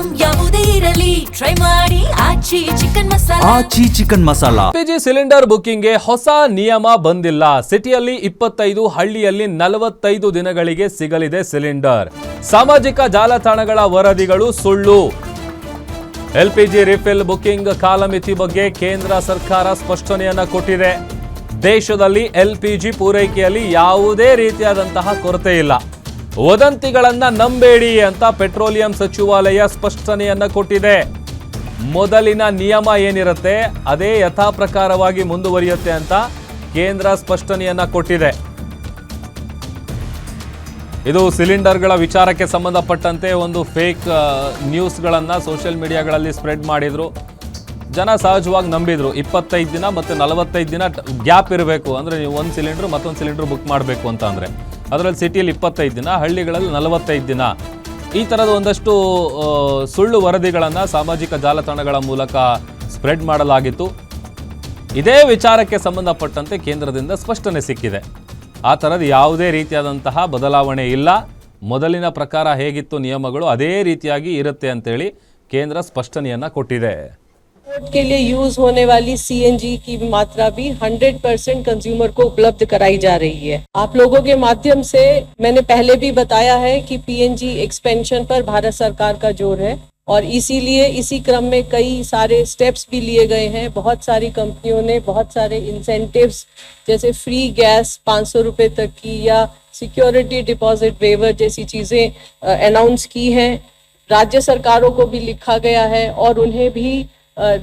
Item ಯಾವುದೇ ಇರಲಿ try ಮಾಡಿ ಆಚಿ ಚಿಕನ್ ಮಸಾಲಾ. ಆಚಿ ಚಿಕನ್ ಮಸಾಲಾ. LPG ಸಿಲಿಂಡರ್ ಬುಕ್ಕಿಂಗ್ಗೆ ಹೊಸ ನಿಯಮ ಬಂದಿಲ್ಲ. ಸಿಟಿಯಲ್ಲಿ 25, ಹಳ್ಳಿಯಲ್ಲಿ 45 ದಿನಗಳಿಗೆ ಸಿಗಲಿದೆ ಸಿಲಿಂಡರ್. ಸಾಮಾಜಿಕ ಜಾಲತಾಣಗಳ ವರದಿಗಳು ಸುಳ್ಳು. LPG ರಿಫಿಲ್ ಬುಕ್ಕಿಂಗ್ ಕಾಲಮಿತಿ ಬಗ್ಗೆ ಕೇಂದ್ರ ಸರ್ಕಾರ ಸ್ಪಷ್ಟನೆಯನ್ನ ಕೊಟ್ಟಿದೆ. ದೇಶದಲ್ಲಿ LPG ಪೂರೈಕೆಯಲ್ಲಿ ಯಾವುದೇ ರೀತಿಯಾದಂತಹ ಕೊರತೆ ಇಲ್ಲ. ವದಂತಿಗಳನ್ನ ನಂಬೇಡಿ ಅಂತ ಪೆಟ್ರೋಲಿಯಂ ಸಚಿವಾಲಯ ಸ್ಪಷ್ಟನೆಯನ್ನ ಕೊಟ್ಟಿದೆ. ಮೊದಲಿನ ನಿಯಮ ಏನಿರುತ್ತೆ ಅದೇ ಯಥಾ ಪ್ರಕಾರವಾಗಿ ಮುಂದುವರಿಯುತ್ತೆ ಅಂತ ಕೇಂದ್ರ ಸ್ಪಷ್ಟನೆಯನ್ನ ಕೊಟ್ಟಿದೆ. ಇದು ಸಿಲಿಂಡರ್ಗಳ ವಿಚಾರಕ್ಕೆ ಸಂಬಂಧಪಟ್ಟಂತೆ ಒಂದು ಫೇಕ್ ನ್ಯೂಸ್ಗಳನ್ನು ಸೋಷಿಯಲ್ ಮೀಡಿಯಾಗಳಲ್ಲಿ ಸ್ಪ್ರೆಡ್ ಮಾಡಿದ್ರು. ಜನ ಸಹಜವಾಗಿ ನಂಬಿದ್ರು. 25 ದಿನ ಮತ್ತು 45 ದಿನ ಗ್ಯಾಪ್ ಇರಬೇಕು, ಅಂದರೆ ನೀವು ಒಂದು ಸಿಲಿಂಡ್ರು ಮತ್ತೊಂದು ಸಿಲಿಂಡ್ರು ಬುಕ್ ಮಾಡಬೇಕು ಅಂತ ಅಂದರೆ. ಅದರಲ್ಲಿ ಸಿಟಿಯಲ್ಲಿ 25 ದಿನ, ಹಳ್ಳಿಗಳಲ್ಲಿ 45 ದಿನ. ಈ ಥರದ ಒಂದಷ್ಟು ಸುಳ್ಳು ವರದಿಗಳನ್ನು ಸಾಮಾಜಿಕ ಜಾಲತಾಣಗಳ ಮೂಲಕ ಸ್ಪ್ರೆಡ್ ಮಾಡಲಾಗಿತ್ತು. ಇದೇ ವಿಚಾರಕ್ಕೆ ಸಂಬಂಧಪಟ್ಟಂತೆ ಕೇಂದ್ರದಿಂದ ಸ್ಪಷ್ಟನೆ ಸಿಕ್ಕಿದೆ. ಆ ಥರದ ಯಾವುದೇ ರೀತಿಯಾದಂತಹ ಬದಲಾವಣೆ ಇಲ್ಲ. ಮೊದಲಿನ ಪ್ರಕಾರ ಹೇಗಿತ್ತು ನಿಯಮಗಳು ಅದೇ ರೀತಿಯಾಗಿ ಇರುತ್ತೆ ಅಂತೇಳಿ ಕೇಂದ್ರ ಸ್ಪಷ್ಟನೆಯನ್ನ ಕೊಟ್ಟಿದೆ. के लिए यूज होने वाली CNG की मात्रा भी 100% कंज्यूमर को उपलब्ध कराई जा रही है. आप लोगों के माध्यम से मैंने पहले भी बताया है कि PNG एक्सपेंशन पर भारत सरकार का जोर है और इसीलिए इसी क्रम में कई सारे स्टेप्स भी लिए गए हैं. बहुत सारी कंपनियों ने बहुत सारे इंसेंटिव्स जैसे फ्री गैस 500 रुपए तक की या सिक्योरिटी डिपॉजिट वेवर जैसी चीजें अनाउंस की हैं. राज्य सरकारों को भी लिखा गया है और उन्हें भी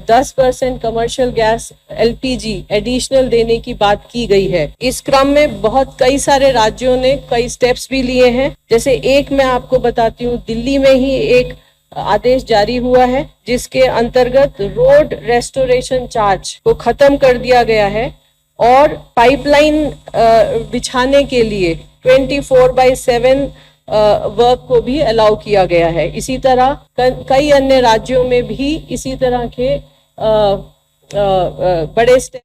10% कमर्शियल गैस LPG एडिशनल देने की बात की गई है. इस क्रम में कई सारे राज्यों ने कई स्टेप्स भी लिए हैं. जैसे एक मैं आपको बताती हूँ, दिल्ली में ही एक आदेश जारी हुआ है जिसके अंतर्गत रोड रेस्टोरेशन चार्ज को खत्म कर दिया गया है और पाइपलाइन बिछाने के लिए 24/7 वर्क को भी अलाउ किया गया है. इसी तरह कई अन्य राज्यों में भी इसी तरह के बड़े स्टेप